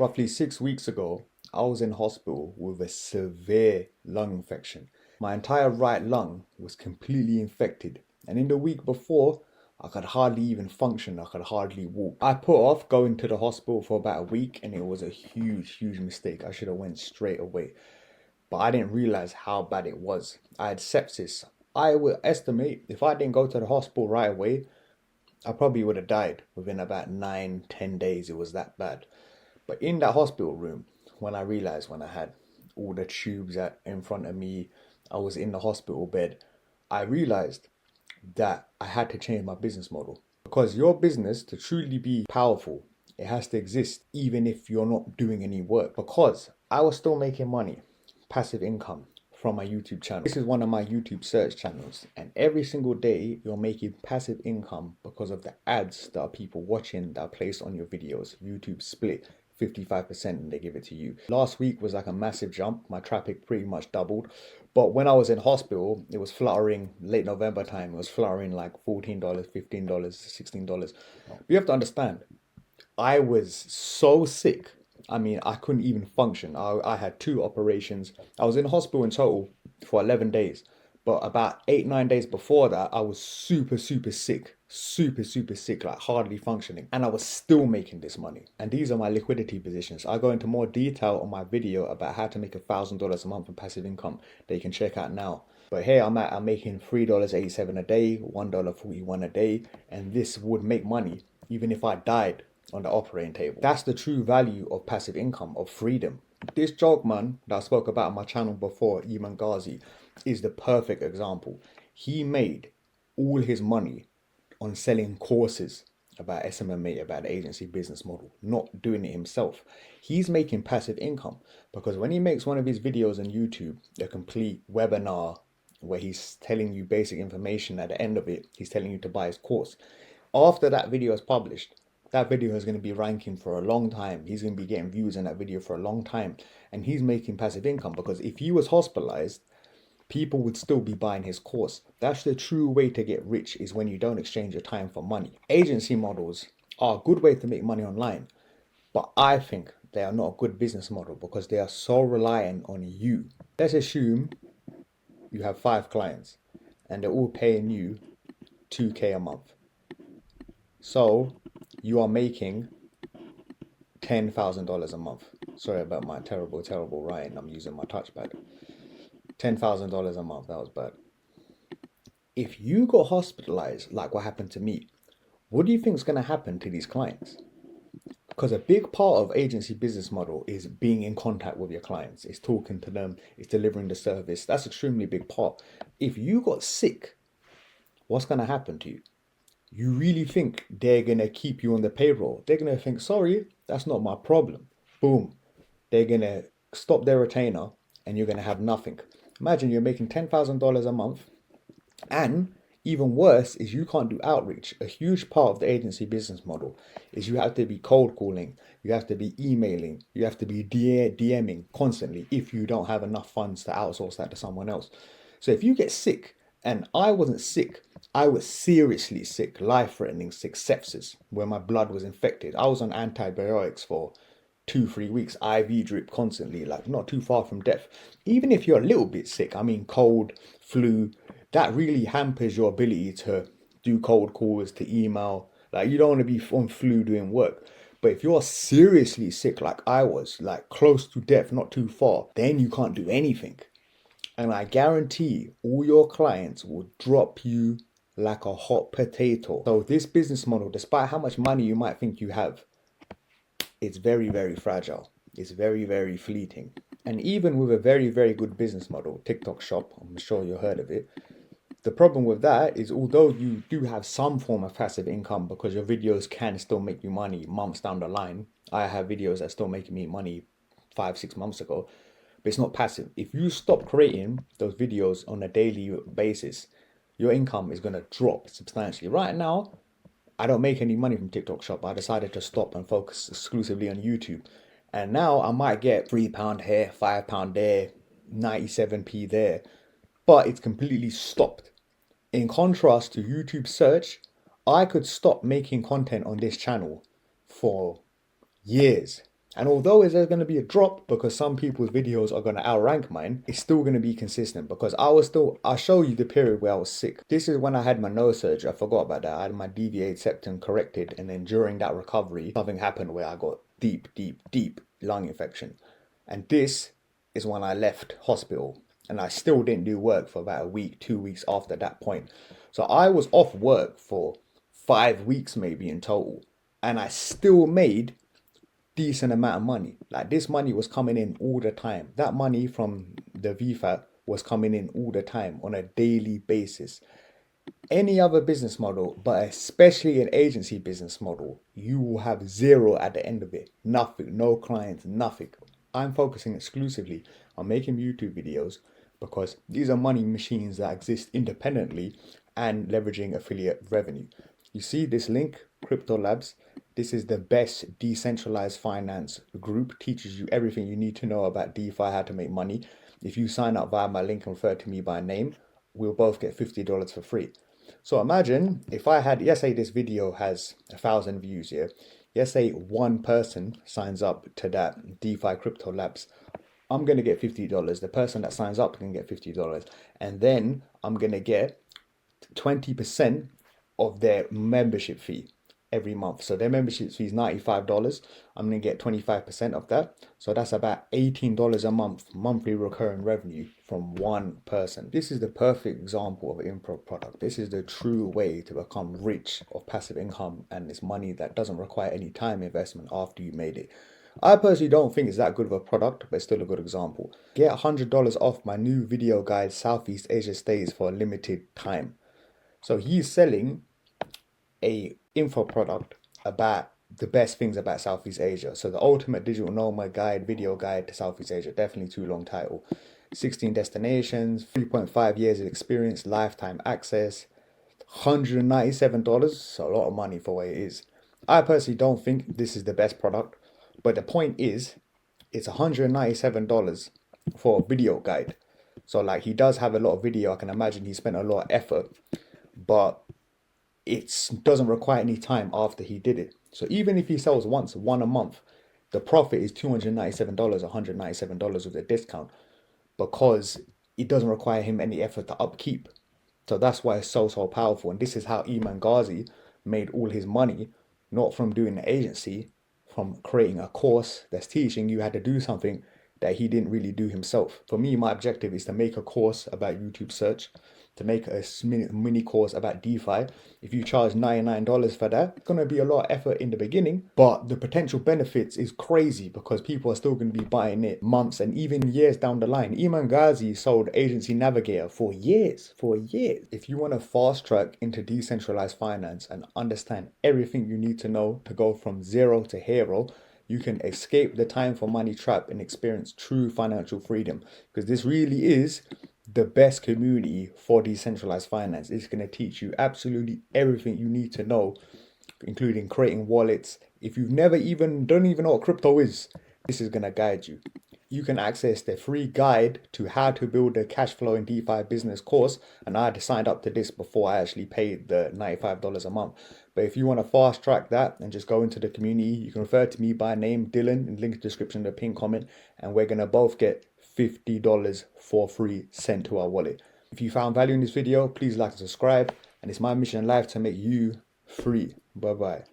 Roughly 6 weeks ago, I was in hospital with a severe lung infection. My entire right lung was completely infected, and in the week before, I could hardly even function, I could hardly walk. I put off going to the hospital for about a week, and it was a huge mistake. I should have went straight away, but I didn't realize how bad it was. I had sepsis. I would estimate if I didn't go to the hospital right away, I probably would have died within about 9, 10 days. It was that bad. But in that hospital room, when I realized when I had all the tubes in front of me, I was in the hospital bed, I realized that I had to change my business model. Because your business, to truly be powerful, it has to exist even if you're not doing any work. Because I was still making money, passive income from my YouTube channel. This is one of my YouTube search channels, and every single day you're making passive income because of the ads that are people watching that are placed on your videos. YouTube split 55% and they give it to you. Last week was like a massive jump. My traffic pretty much doubled. But when I was in hospital, it was fluttering late November time. It was fluttering like $14, $15, $16. But you have to understand, I was so sick. I mean, I couldn't even function. I had 2 operations. I was in hospital in total for 11 days. But about 8, 9 days before that, I was super sick. Super sick, like hardly functioning. And I was still making this money. And these are my liquidity positions. I go into more detail on my video about how to make $1,000 a month in passive income that you can check out now. But here I'm making $3.87 a day, $1.41 a day. And this would make money even if I died on the operating table. That's the true value of passive income, of freedom. This joke man that I spoke about on my channel before, Iman Ghazi, is the perfect example. He made all his money on selling courses about SMMA, about the agency business model, not doing it himself. He's making passive income because when he makes one of his videos on YouTube, a complete webinar where he's telling you basic information, at the end of it, he's telling you to buy his course. After that video is published, that video is going to be ranking for a long time. He's going to be getting views on that video for a long time. And he's making passive income because if he was hospitalized, people would still be buying his course. That's the true way to get rich, is when you don't exchange your time for money. Agency models are a good way to make money online, but I think they are not a good business model because they are so reliant on you. Let's assume you have 5 clients and they're all paying you $2K a month. So you are making $10,000 a month. Sorry about my terrible writing. I'm using my touchpad. $10,000 a month. That was bad. If you got hospitalized, like what happened to me, what do you think is going to happen to these clients? Because a big part of agency business model is being in contact with your clients. It's talking to them. It's delivering the service. That's extremely big part. If you got sick, what's going to happen to you? You really think they're going to keep you on the payroll? They're going to think, sorry, that's not my problem. Boom. They're going to stop their retainer and you're going to have nothing. Imagine you're making $10,000 a month, and even worse is you can't do outreach. A huge part of the agency business model is you have to be cold calling, you have to be emailing, you have to be DMing constantly if you don't have enough funds to outsource that to someone else. So if you get sick, and I wasn't sick, I was seriously sick, life-threatening sick, sepsis, where my blood was infected. I was on antibiotics for 2, 3 weeks, IV drip constantly, like not too far from death. Even if you're a little bit sick, I mean cold, flu, that really hampers your ability to do cold calls, to email. Like you don't want to be on flu doing work. But if you're seriously sick like I was, like close to death, not too far, then you can't do anything. And I guarantee all your clients will drop you like a hot potato. So this business model, despite how much money you might think you have, it's very fragile. It's very fleeting. And even with a very good business model, TikTok Shop, I'm sure you heard of it. The problem with that is, although you do have some form of passive income because your videos can still make you money months down the line. I have videos that still making me money 5, 6 months ago, but it's not passive. If you stop creating those videos on a daily basis, your income is going to drop substantially. Right now, I don't make any money from TikTok Shop. I decided to stop and focus exclusively on YouTube. And now I might get £3 here, £5 there, 97p there, but it's completely stopped. In contrast to YouTube search, I could stop making content on this channel for years And although there's going to be a drop because some people's videos are going to outrank mine, it's still going to be consistent because I'll show you the period where I was sick. This is when I had my nose surgery. I forgot about that. I had my deviated septum corrected, and then during that recovery, something happened where I got deep lung infection. And this is when I left hospital, and I still didn't do work for about a week, 2 weeks after that point. So I was off work for 5 weeks maybe in total, and I still made decent amount of money. Like, this money was coming in all the time. That money from the VFAT was coming in all the time on a daily basis. Any other business model, but especially an agency business model, you will have zero at the end of it. Nothing, no clients, nothing. I'm focusing exclusively on making YouTube videos because these are money machines that exist independently and leveraging affiliate revenue. You see this link, Crypto Labs. This is the best decentralized finance group. Teaches you everything you need to know about DeFi, how to make money. If you sign up via my link and refer to me by name, we'll both get $50 for free. So imagine if I had, let's say this video has 1,000 views here. Let's say one person signs up to that DeFi Crypto Labs. I'm going to get $50. The person that signs up can get $50. And then I'm going to get 20% of their membership fee every month. So their membership fee is $95. I'm going to get 25% of that. So that's about $18 a month, monthly recurring revenue from one person. This is the perfect example of an improv product. This is the true way to become rich of passive income, and it's money that doesn't require any time investment after you made it. I personally don't think it's that good of a product, but it's still a good example. Get $100 off my new video guide, Southeast Asia Stays, for a limited time. So he's selling a info product about the best things about Southeast Asia. So the ultimate digital nomad guide, video guide to Southeast Asia. Definitely too long title. 16 destinations, 3.5 years of experience, lifetime access, $197. So a lot of money for what it is. I personally don't think this is the best product, but the point is, it's $197 for a video guide. So like, he does have a lot of video. I can imagine he spent a lot of effort, but it doesn't require any time after he did it. So even if he sells one a month, the profit is $297, $197 with a discount, because it doesn't require him any effort to upkeep. So that's why it's so powerful. And this is how Iman Ghazi made all his money, not from doing an agency, from creating a course that's teaching you how to do something that he didn't really do himself. For me, my objective is to make a course about YouTube search, to make a mini course about DeFi. If you charge $99 for that, it's going to be a lot of effort in the beginning, but the potential benefits is crazy because people are still going to be buying it months and even years down the line. Iman Ghazi sold Agency Navigator for years. If you want to fast track into decentralized finance and understand everything you need to know to go from zero to hero, you can escape the time for money trap and experience true financial freedom, because this really is the best community for decentralized finance. It's going to teach you absolutely everything you need to know, including creating wallets. If you've don't even know what crypto is, this is going to guide you. You can access the free guide to how to build a cash flow in DeFi business course. And I had signed up to this before I actually paid the $95 a month. But if you want to fast track that and just go into the community, you can refer to me by name, Dylan, in the link description, the pinned comment, and we're going to both get $50 for free sent to our wallet. If you found value in this video, please like and subscribe. And it's my mission in life to make you free. Bye bye.